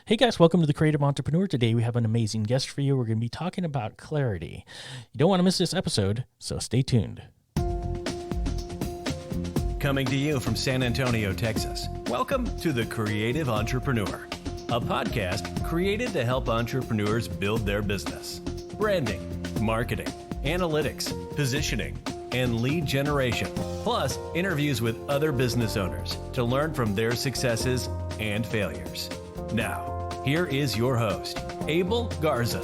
Hey guys, welcome to the Creative Entrepreneur. Today we have an amazing guest for you. We're going to be talking about clarity. You don't want to miss this episode, so stay tuned. Coming to you from San Antonio, Texas. Welcome to the Creative Entrepreneur, a podcast created to help entrepreneurs build their business. Branding, marketing, analytics, positioning, and lead generation, plus interviews with other business owners to learn from their successes and failures. Now, here is your host, Abel Garza.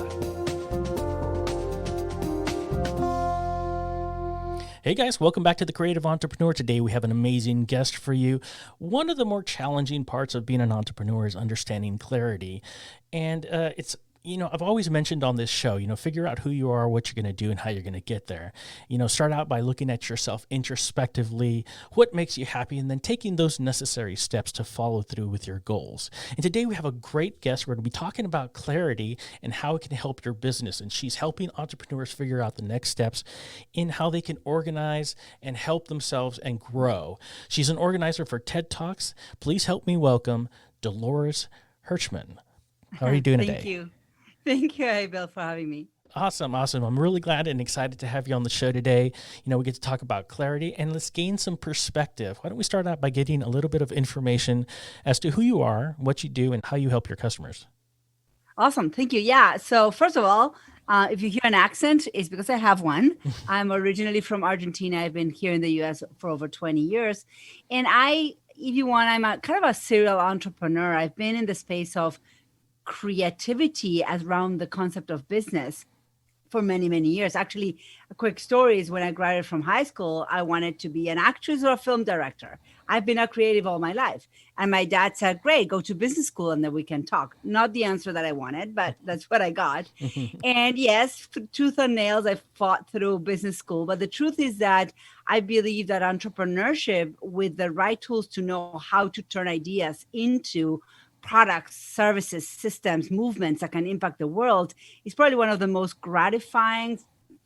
Hey guys, welcome back to the Creative Entrepreneur. Today we have an amazing guest for you. One of the more challenging parts of being an entrepreneur is understanding clarity. And I've always mentioned on this show, figure out who you are, what you're going to do, and how you're going to get there. Start out by looking at yourself introspectively, what makes you happy, and then taking those necessary steps to follow through with your goals. And today we have a great guest. We're going to be talking about clarity and how it can help your business. And she's helping entrepreneurs figure out the next steps in how they can organize and help themselves and grow. She's an organizer for TED Talks. Please help me welcome Dolores Hirschmann. How are you doing today? Thank you. Thank you, Abel, for having me. Awesome. I'm really glad and excited to have you on the show today. We get to talk about clarity and let's gain some perspective. Why don't we start out by getting a little bit of information as to who you are, what you do, and how you help your customers? Awesome. Thank you. Yeah. So first of all, if you hear an accent, it's because I have one. I'm originally from Argentina. I've been here in the U.S. for over 20 years. And if you want, I'm a kind of a serial entrepreneur. I've been in the space of creativity around the concept of business for many, many years. Actually, a quick story is when I graduated from high school, I wanted to be an actress or a film director. I've been a creative all my life. And my dad said, great, go to business school and then we can talk. Not the answer that I wanted, but that's what I got. And yes, tooth and nails, I fought through business school. But the truth is that I believe that entrepreneurship with the right tools to know how to turn ideas into products, services, systems, movements that can impact the world is probably one of the most gratifying,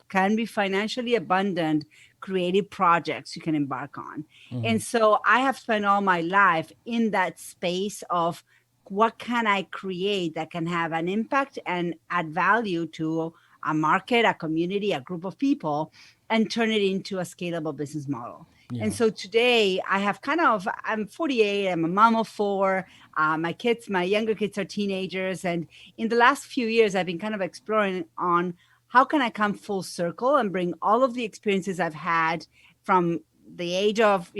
can be financially abundant, creative projects you can embark on. And so I have spent all my life in that space of what can I create that can have an impact and add value to a market, a community, a group of people, and turn it into a scalable business model. Yeah. And so today I'm 48, I'm a mom of four. My younger kids are teenagers. And in the last few years, I've been kind of exploring on how can I come full circle and bring all of the experiences I've had from the age of,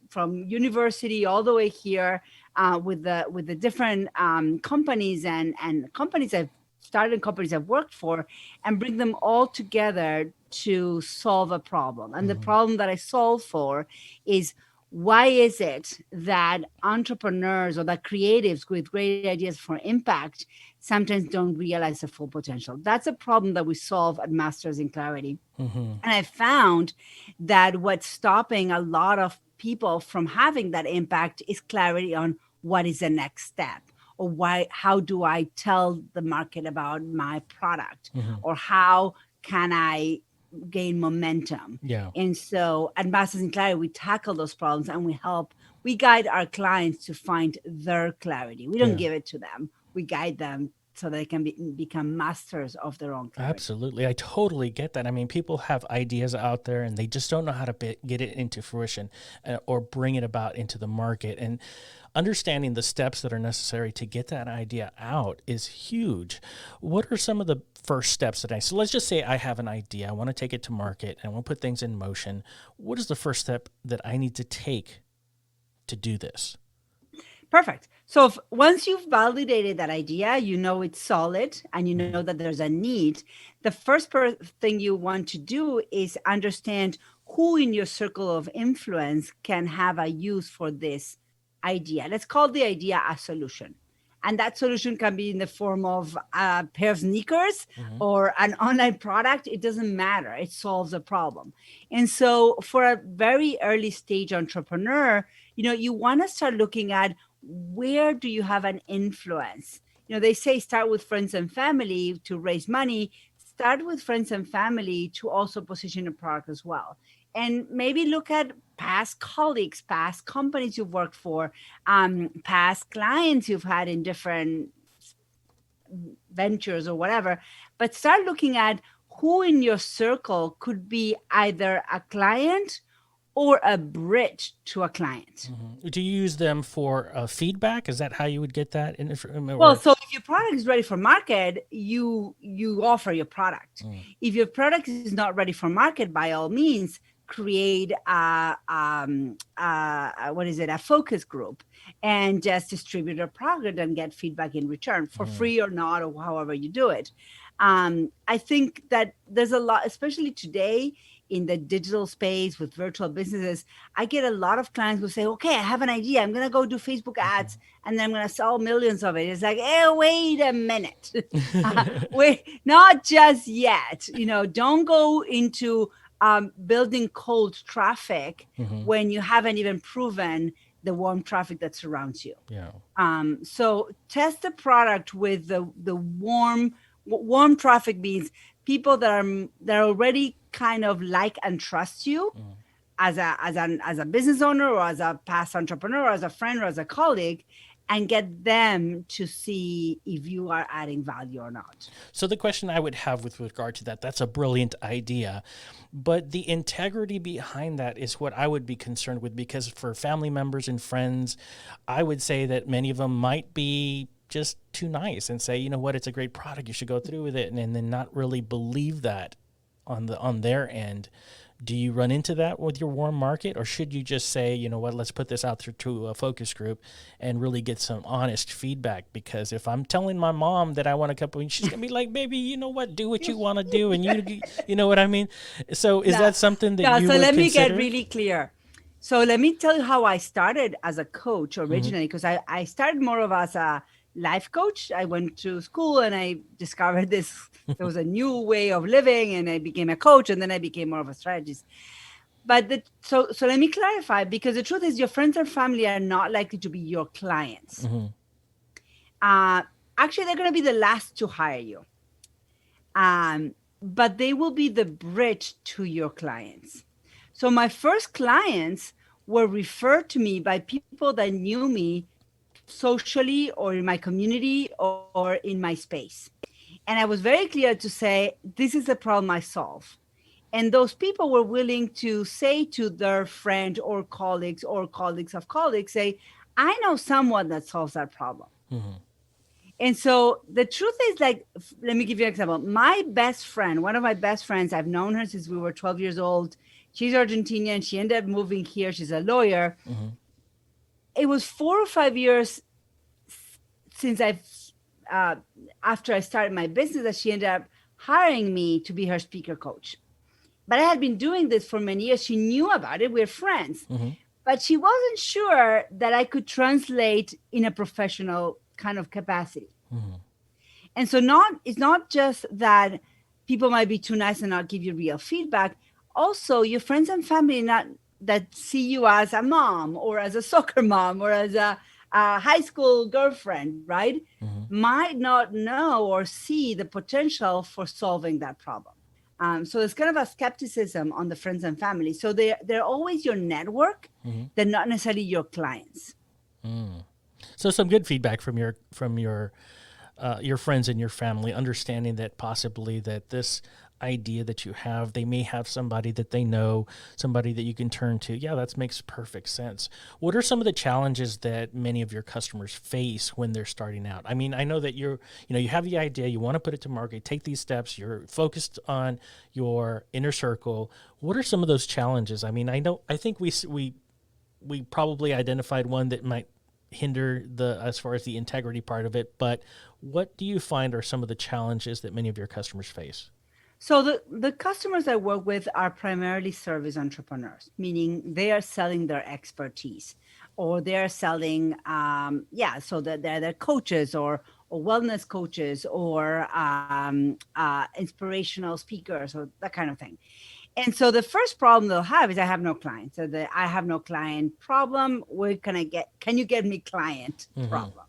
from university all the way here with the different companies and companies I've started and companies I've worked for, and bring them all together to solve a problem. And the problem that I solve for is, why is it that entrepreneurs or that creatives with great ideas for impact sometimes don't realize the full potential? That's a problem that we solve at Masters in Clarity. And I found that what's stopping a lot of people from having that impact is clarity on what is the next step, or how do I tell the market about my product, or how can I gain momentum. Yeah. And so at Masters in Clarity, we tackle those problems and we guide our clients to find their clarity. We don't give it to them. We guide them so they can become masters of their own clarity. Absolutely. I totally get that. I mean, people have ideas out there and they just don't know how to get it into fruition or bring it about into the market. And understanding the steps that are necessary to get that idea out is huge. What are some of the first steps so let's just say I have an idea. I want to take it to market and I want to put things in motion. What is the first step that I need to take to do this? Perfect. So once you've validated that idea, it's solid and you know that there's a need, the first thing you want to do is understand who in your circle of influence can have a use for this idea. Let's call the idea a solution. And that solution can be in the form of a pair of sneakers or an online product. It doesn't matter. It solves a problem. And so for a very early stage entrepreneur, you want to start looking at, where do you have an influence? They say start with friends and family to raise money. Start with friends and family to also position a product as well. And maybe look at past colleagues, past companies you've worked for, past clients you've had in different ventures or whatever, but start looking at who in your circle could be either a client or a bridge to a client. Do you use them for feedback? Is that how you would get that? Well, Or so if your product is ready for market, you offer your product. If your product is not ready for market, by all means, create a focus group and just distribute a product and get feedback in return for free or not, or however you do it. I think that there's a lot, especially today in the digital space with virtual businesses. I get a lot of clients who say, okay, I have an idea. I'm going to go do Facebook ads and then I'm going to sell millions of it. It's like, hey, wait a minute. Wait, not just yet. Don't go into building cold traffic when you haven't even proven the warm traffic that surrounds you. Yeah. So test the product with the warm traffic means people that are already kind of like and trust you as a business owner or as a past entrepreneur or as a friend or as a colleague, and get them to see if you are adding value or not. So the question I would have with regard to that's a brilliant idea, but the integrity behind that is what I would be concerned with, because for family members and friends, I would say that many of them might be just too nice and say, you know what, it's a great product, you should go through with it, and then not really believe that on their end. Do you run into that with your warm market, or should you just say, you know what, let's put this out there to a focus group and really get some honest feedback? Because if I'm telling my mom that I want a couple, she's gonna be like, baby, you know what, do what you want to do, and you know what I mean. So is that something that you so would let me consider? get really clear. So let me tell you how I started as a coach originally, because I started more of as a life coach. I went to school and I discovered there was a new way of living, and I became a coach, and then I became more of a strategist. But so let me clarify, because the truth is your friends and family are not likely to be your clients. Actually, they're going to be the last to hire you. But they will be the bridge to your clients. So my first clients were referred to me by people that knew me socially or in my community or in my space. And I was very clear to say, this is the problem I solve. And those people were willing to say to their friend or colleagues of colleagues, say, I know someone that solves that problem. And so the truth is, like, let me give you an example. My best friend, one of my best friends, I've known her since we were 12 years old. She's Argentinian. She ended up moving here. She's a lawyer. It was 4 or 5 years since after I started my business, that she ended up hiring me to be her speaker coach. But I had been doing this for many years. She knew about it. We're friends. But she wasn't sure that I could translate in a professional kind of capacity. And so it's not just that people might be too nice and not give you real feedback. Also, your friends and family that see you as a mom or as a soccer mom or as a high school girlfriend, right, might not know or see the potential for solving that problem. So it's kind of a skepticism on the friends and family. So they're always your network. They're not necessarily your clients. So some good feedback from your friends and your family, understanding that possibly that this idea that you have, they may have somebody that they know, somebody that you can turn to. Yeah, that makes perfect sense. What are some of the challenges that many of your customers face when they're starting out? I mean, I know that you have the idea, you want to put it to market, take these steps, you're focused on your inner circle. What are some of those challenges? I mean, I think we probably identified one that might hinder as far as the integrity part of it, but what do you find are some of the challenges that many of your customers face? So the customers I work with are primarily service entrepreneurs, meaning they are selling their expertise, or they're selling, so that they're coaches or wellness coaches or inspirational speakers or that kind of thing. And so the first problem they'll have is I have no client. So I have no client problem. Can you get me client problem?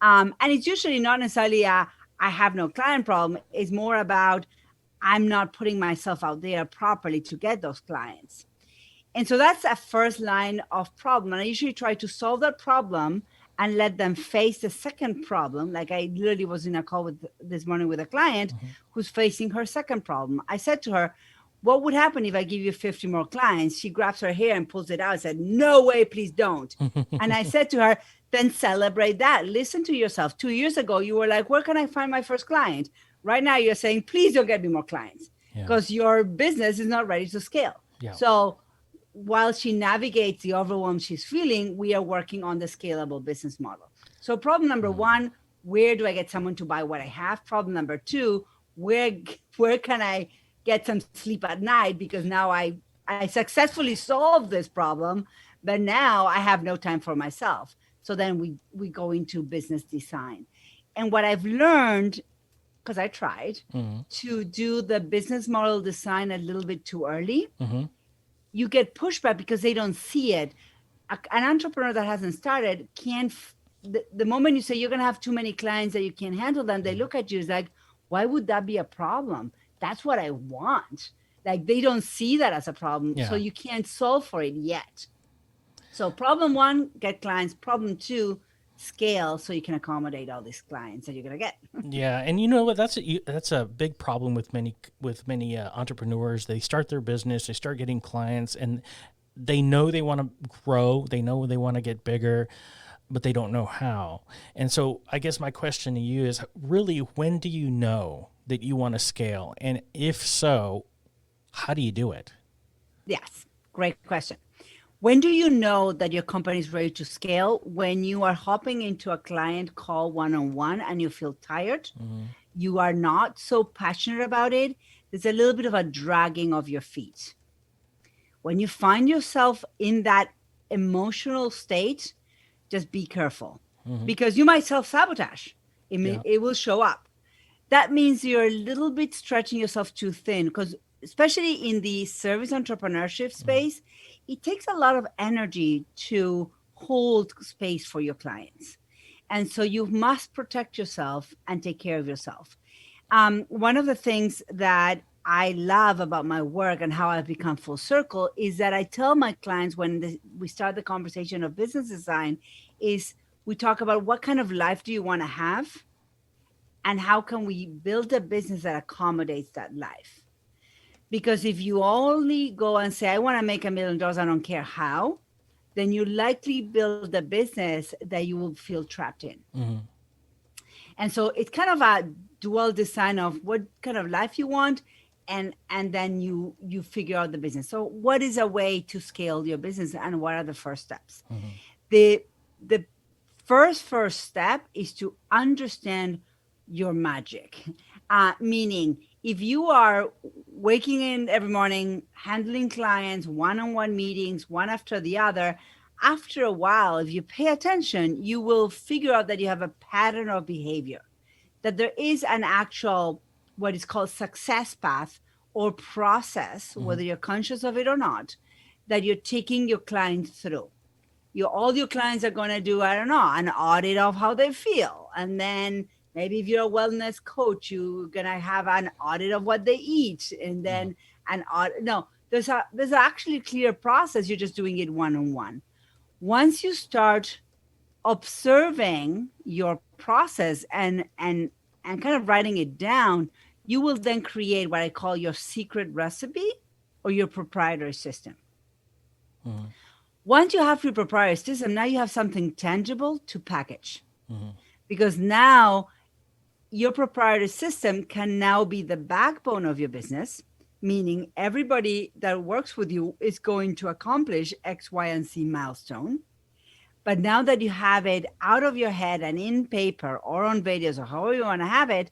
And it's usually not necessarily I have no client problem. It's more about I'm not putting myself out there properly to get those clients. And so that's a first line of problem. And I usually try to solve that problem and let them face the second problem. Like I literally was in a call with this morning with a client who's facing her second problem. I said to her, what would happen if I give you 50 more clients? She grabs her hair and pulls it out and said, no way, please don't. And I said to her, then celebrate that. Listen to yourself. 2 years ago, you were like, where can I find my first client? Right now, you're saying, please don't get me more clients because your business is not ready to scale. Yeah. So while she navigates the overwhelm she's feeling, we are working on the scalable business model. So problem number one, where do I get someone to buy what I have? Problem number two, where can I get some sleep at night? Because now I successfully solved this problem, but now I have no time for myself. So then we go into business design. And what I've learned, because I tried to do the business model design a little bit too early, you get pushback because they don't see it. An entrepreneur that hasn't started can't, the moment you say you're going to have too many clients that you can't handle them, they look at you as like, why would that be a problem? That's what I want. Like they don't see that as a problem. Yeah. So you can't solve for it yet. So problem one, get clients. Problem two, scale so you can accommodate all these clients that you're going to get. Yeah, and you know what? That's a big problem with many entrepreneurs. They start their business, they start getting clients, and they know they want to grow, they know they want to get bigger, but they don't know how. And so, I guess my question to you is, really, when do you know that you want to scale? And if so, how do you do it? Yes, great question. When do you know that your company is ready to scale? When you are hopping into a client call one-on-one and you feel tired, you are not so passionate about it, there's a little bit of a dragging of your feet. When you find yourself in that emotional state, just be careful because you might self-sabotage. It will show up. That means you're a little bit stretching yourself too thin because especially in the service entrepreneurship space, it takes a lot of energy to hold space for your clients. And so you must protect yourself and take care of yourself. One of the things that I love about my work and how I've become full circle is that I tell my clients when we start the conversation of business design is we talk about what kind of life do you want to have and how can we build a business that accommodates that life. Because if you only go and say, I want to make $1 million, I don't care how, then you likely build a business that you will feel trapped in. And so it's kind of a dual design of what kind of life you want, and then you figure out the business. So what is a way to scale your business and what are the first steps? The first step is to understand your magic, meaning if you are waking in every morning, handling clients, one-on-one meetings, one after the other, after a while, if you pay attention, you will figure out that you have a pattern of behavior, that there is an actual, what is called success path or process, whether you're conscious of it or not, that you're taking your clients through. All your clients are going to do, I don't know, an audit of how they feel. And then maybe if you're a wellness coach, you're going to have an audit of what they eat. And then an audit. No, there's actually a clear process. You're just doing it one-on-one. Once you start observing your process and kind of writing it down, you will then create what I call your secret recipe or your proprietary system. Once you have your proprietary system, now you have something tangible to package. Because now your proprietary system can now be the backbone of your business, meaning everybody that works with you is going to accomplish X, Y, and Z milestone. But now that you have it out of your head and in paper or on videos or however you want to have it,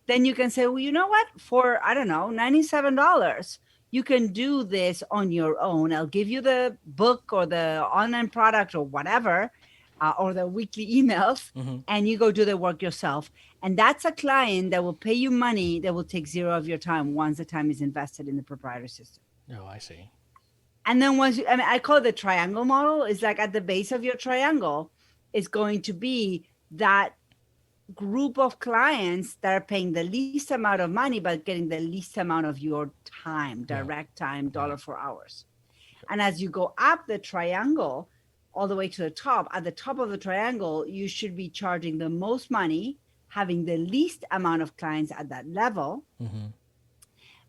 then you can say, well, you know what? For, I don't know, $97, you can do this on your own. I'll give you the book or the online product or whatever, or the weekly emails, and you go do the work yourself. And that's a client that will pay you money that will take zero of your time once the time is invested in the proprietary system. Oh, I see. And then I call it the triangle model. It's like at the base of your triangle is going to be that group of clients that are paying the least amount of money, but getting the least amount of your time, direct time, dollar for hours. And as you go up the triangle, all the way to the top. At the top of the triangle, you should be charging the most money, having the least amount of clients at that level,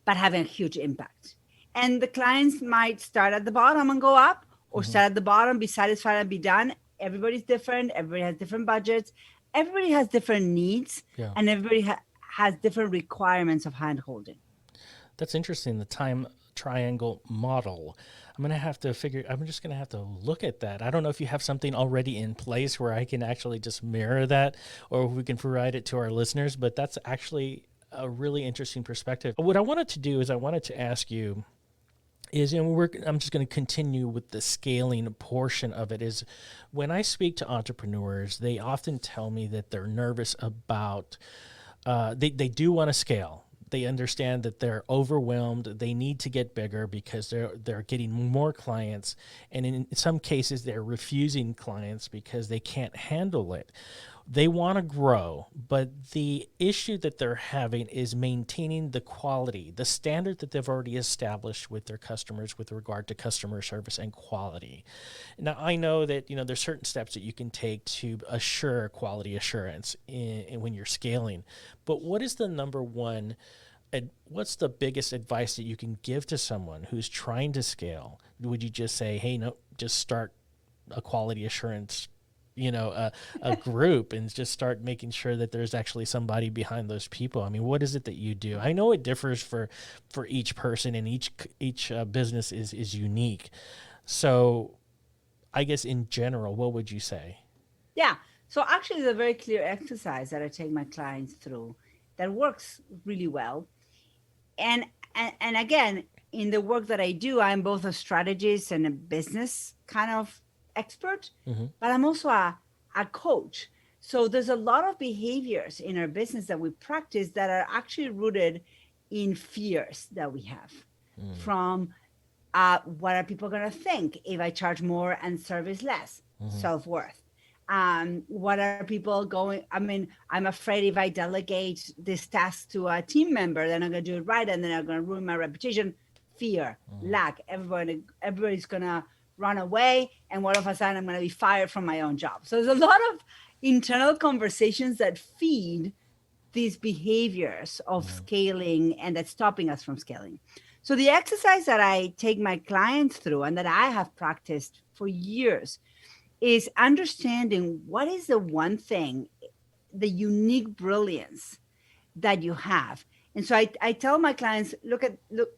but having a huge impact. And the clients might start at the bottom and go up, or start at the bottom, be satisfied and be done. Everybody's different. Everybody has different budgets. Everybody has different needs, and everybody has different requirements of hand holding. That's interesting. The time triangle model. I'm just going to have to look at that. I don't know if you have something already in place where I can actually just mirror that, or if we can provide it to our listeners, but that's actually a really interesting perspective. What I wanted to do is I wanted to ask you is, I'm just going to continue with the scaling portion of it, is when I speak to entrepreneurs, they often tell me that they're nervous about, they do want to scale. They understand that they're overwhelmed. They need to get bigger because they're getting more clients. And in some cases, they're refusing clients because they can't handle it. They want to grow, but the issue that they're having is maintaining the quality, the standard that they've already established with their customers with regard to customer service and quality. Now, I know that, there's certain steps that you can take to assure quality assurance when you're scaling, but what is the number one, what's the biggest advice that you can give to someone who's trying to scale? Would you just say, hey, no, just start a quality assurance a group and just start making sure that there's actually somebody behind those people? I mean, what is it that you do? I know it differs for each person, and each business is unique. So I guess in general, what would you say? Yeah. So actually, it's a very clear exercise that I take my clients through that works really well. And again, in the work that I do, I'm both a strategist and a business kind of expert, but I'm also a coach. So there's a lot of behaviors in our business that we practice that are actually rooted in fears that we have from what are people going to think if I charge more and service less, self-worth. What are people going? I mean, I'm afraid if I delegate this task to a team member, they're not going to do it right, and then I'm going to ruin my reputation. Fear, lack. Everybody's going to run away, and all of a sudden I'm going to be fired from my own job. So there's a lot of internal conversations that feed these behaviors of scaling and that's stopping us from scaling. So the exercise that I take my clients through and that I have practiced for years is understanding what is the one thing, the unique brilliance that you have. And so I tell my clients, look,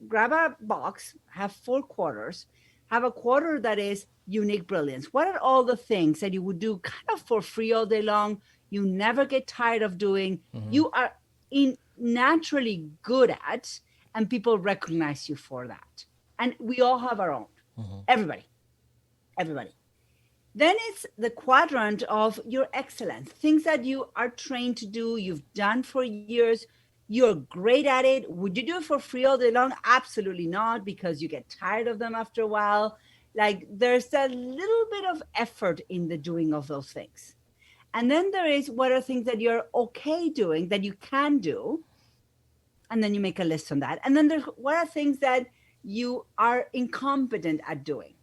grab a box, have 4 quarters, have a quarter that is unique brilliance. What are all the things that you would do kind of for free all day long? You never get tired of doing. You are naturally good at, and people recognize you for that. And we all have our own. Everybody. Then it's the quadrant of your excellence, things that you are trained to do, you've done for years. You're great at it. Would you do it for free all day long? Absolutely not, because you get tired of them after a while. Like there's a little bit of effort in the doing of those things. And then there is what are things that you're okay doing that you can do. And then you make a list on that. And then there's what are things that you are incompetent at doing.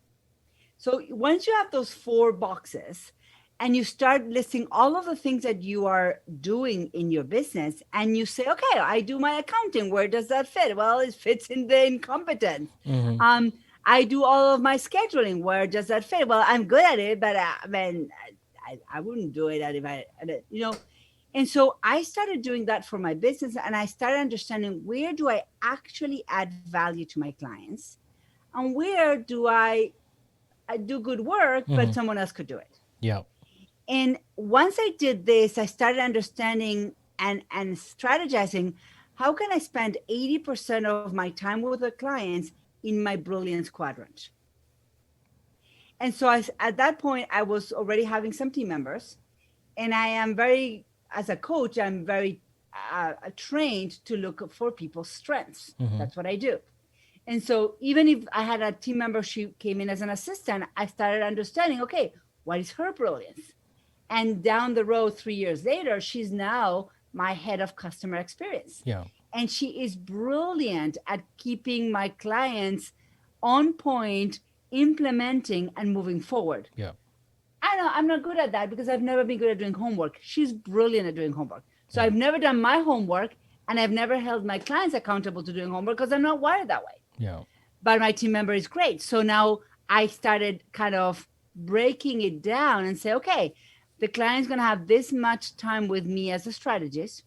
So once you have those 4 boxes, and you start listing all of the things that you are doing in your business, and you say, okay, I do my accounting. Where does that fit? Well, it fits in the incompetence. I do all of my scheduling. Where does that fit? Well, I'm good at it, but I wouldn't do it if I, And so I started doing that for my business, and I started understanding where do I actually add value to my clients, and where do I do good work, but someone else could do it. Yeah. And once I did this, I started understanding and strategizing, how can I spend 80% of my time with the clients in my brilliance quadrant? And so at that point, I was already having some team members, and I am as a coach, I'm very trained to look for people's strengths. That's what I do. And so even if I had a team member, she came in as an assistant, I started understanding, okay, what is her brilliance? And down the road, 3 years later, she's now my head of customer experience. Yeah. And she is brilliant at keeping my clients on point, implementing and moving forward. Yeah. I'm not good at that because I've never been good at doing homework. She's brilliant at doing homework. So I've never done my homework, and I've never held my clients accountable to doing homework because I'm not wired that way. Yeah. But my team member is great. So now I started kind of breaking it down and say, okay, the client's going to have this much time with me as a strategist,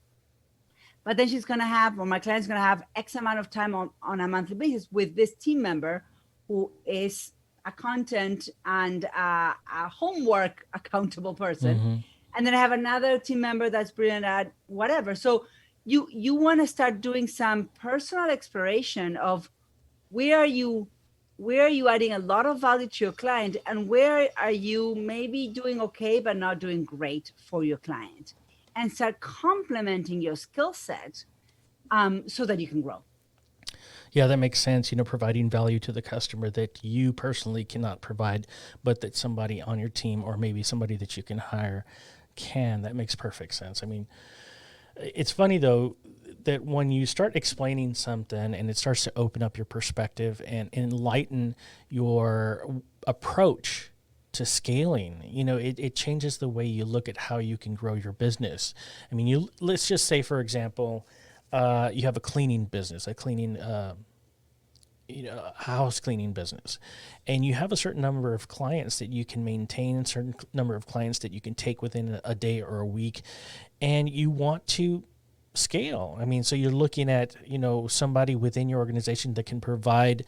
but then she's going to have, or my client's going to have X amount of time on a monthly basis with this team member who is a content and a homework accountable person. Mm-hmm. And then I have another team member that's brilliant at whatever. So you want to start doing some personal exploration of where are you adding a lot of value to your client, and where are you maybe doing okay but not doing great for your client, and start complementing your skill set so that you can grow. Yeah, that makes sense. Providing value to the customer that you personally cannot provide, but that somebody on your team or maybe somebody that you can hire can. That makes perfect sense. I mean, it's funny though that when you start explaining something and it starts to open up your perspective and enlighten your approach to scaling, it changes the way you look at how you can grow your business. I mean, let's just say, for example, you have a cleaning business, house cleaning business, and you have a certain number of clients that you can maintain, a certain number of clients that you can take within a day or a week, and you want to scale. I mean, so you're looking at, somebody within your organization that can provide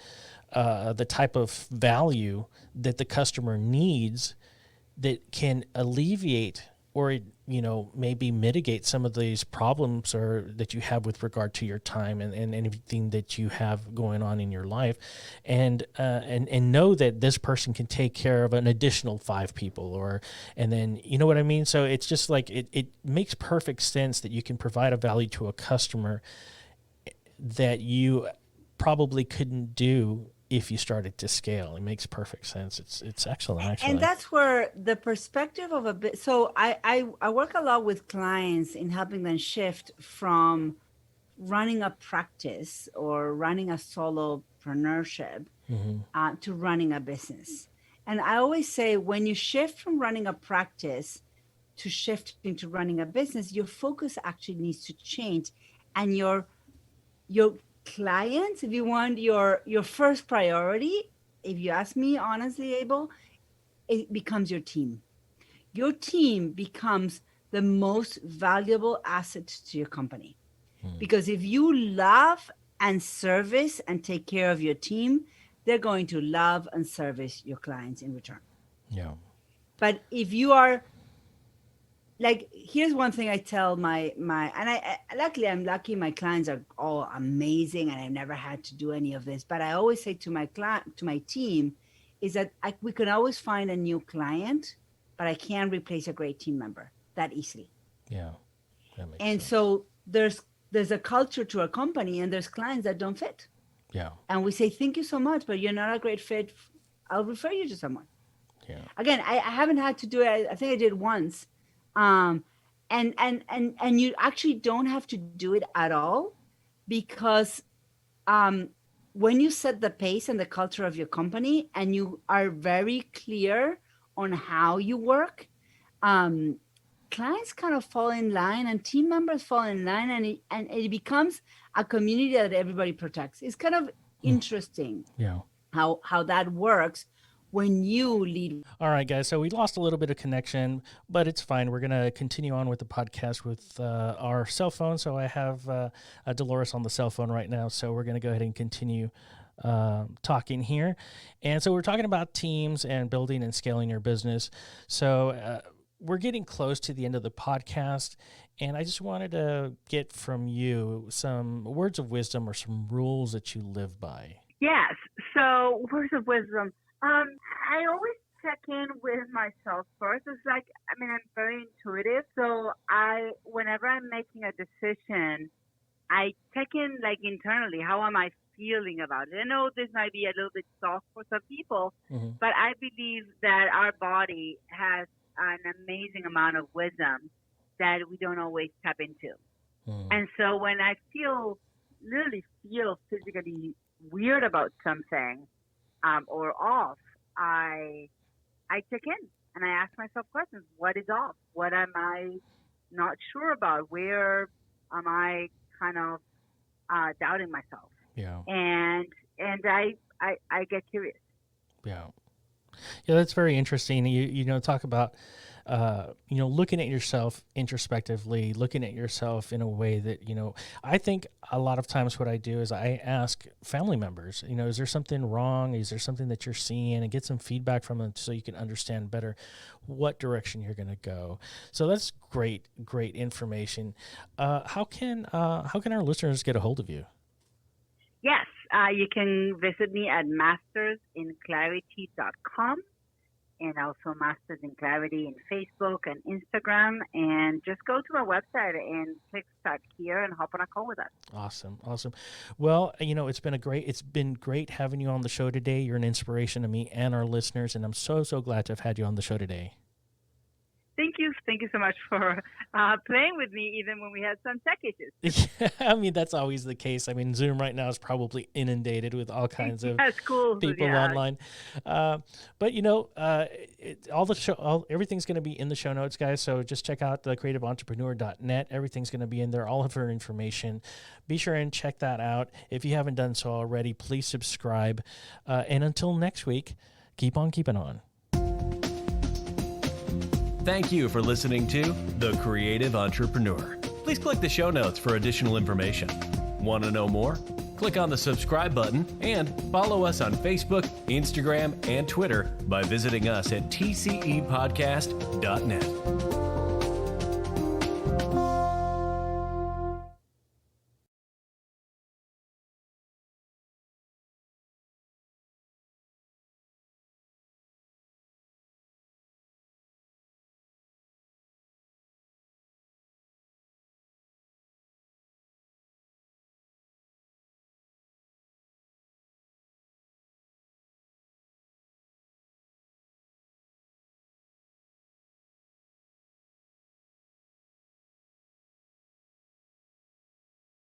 the type of value that the customer needs, that can alleviate or maybe mitigate some of these problems or that you have with regard to your time and anything that you have going on in your life, and know that this person can take care of an additional 5 people, and then you know what I mean. So it's just like it makes perfect sense that you can provide a value to a customer that you probably couldn't do if you started to scale. It makes perfect sense. It's excellent, actually. And that's where the perspective of a bit. So I work a lot with clients in helping them shift from running a practice or running a solopreneurship to running a business. And I always say, when you shift from running a practice to shifting to running a business, your focus actually needs to change, and your clients, if you want your first priority, if you ask me honestly, Abel, it becomes your team. Your team becomes the most valuable asset to your company. Because if you love and service and take care of your team, they're going to love and service your clients in return. Yeah. But if you are like, here's one thing I tell my and I'm lucky my clients are all amazing and I've never had to do any of this, but I always say to my team is that we can always find a new client, but I can't replace a great team member that easily. Yeah. That makes and sense. So there's a culture to a company, and there's clients that don't fit. Yeah. And we say, thank you so much, but you're not a great fit. I'll refer you to someone. Yeah. Again, I haven't had to do it. I think I did once. And you actually don't have to do it at all, because when you set the pace and the culture of your company and you are very clear on how you work, clients kind of fall in line and team members fall in line, and it becomes a community that everybody protects. It's kind of interesting how that works when you lead. All right, guys. So we lost a little bit of connection, but it's fine. We're going to continue on with the podcast with our cell phone. So I have Dolores on the cell phone right now. So we're going to go ahead and continue talking here. And so we're talking about teams and building and scaling your business. So we're getting close to the end of the podcast, and I just wanted to get from you some words of wisdom or some rules that you live by. Yes. So words of wisdom. I always check in with myself first. It's like, I'm very intuitive. So whenever I'm making a decision, I check in internally. How am I feeling about it? I know this might be a little bit soft for some people, but I believe that our body has an amazing amount of wisdom that we don't always tap into. And so when I literally feel physically weird about something, or off, I check in and I ask myself questions. What is off? What am I not sure about? Where am I kind of doubting myself? Yeah. And I get curious. Yeah. Yeah, that's very interesting. You know, talk about, looking at yourself introspectively, looking at yourself in a way that, I think a lot of times what I do is I ask family members, is there something wrong? Is there something that you're seeing, and get some feedback from them so you can understand better what direction you're going to go. So that's great information. How can our listeners get a hold of you? Yes, you can visit me at mastersinclarity.com, and also Masters in Clarity in Facebook and Instagram. And just go to our website and click Start Here and hop on a call with us. Awesome. Well, it's been great having you on the show today. You're an inspiration to me and our listeners, and I'm so glad to have had you on the show today. Thank you. Thank you so much for playing with me, even when we had some tech issues. I mean, that's always the case. I mean, Zoom right now is probably inundated with all kinds of people online. But everything's going to be in the show notes, guys. So just check out the creativeentrepreneur.net. Everything's going to be in there. All of her information. Be sure and check that out. If you haven't done so already, please subscribe. And until next week, keep on keeping on. Thank you for listening to The Creative Entrepreneur. Please click the show notes for additional information. Want to know more? Click on the subscribe button and follow us on Facebook, Instagram, and Twitter by visiting us at tcepodcast.net.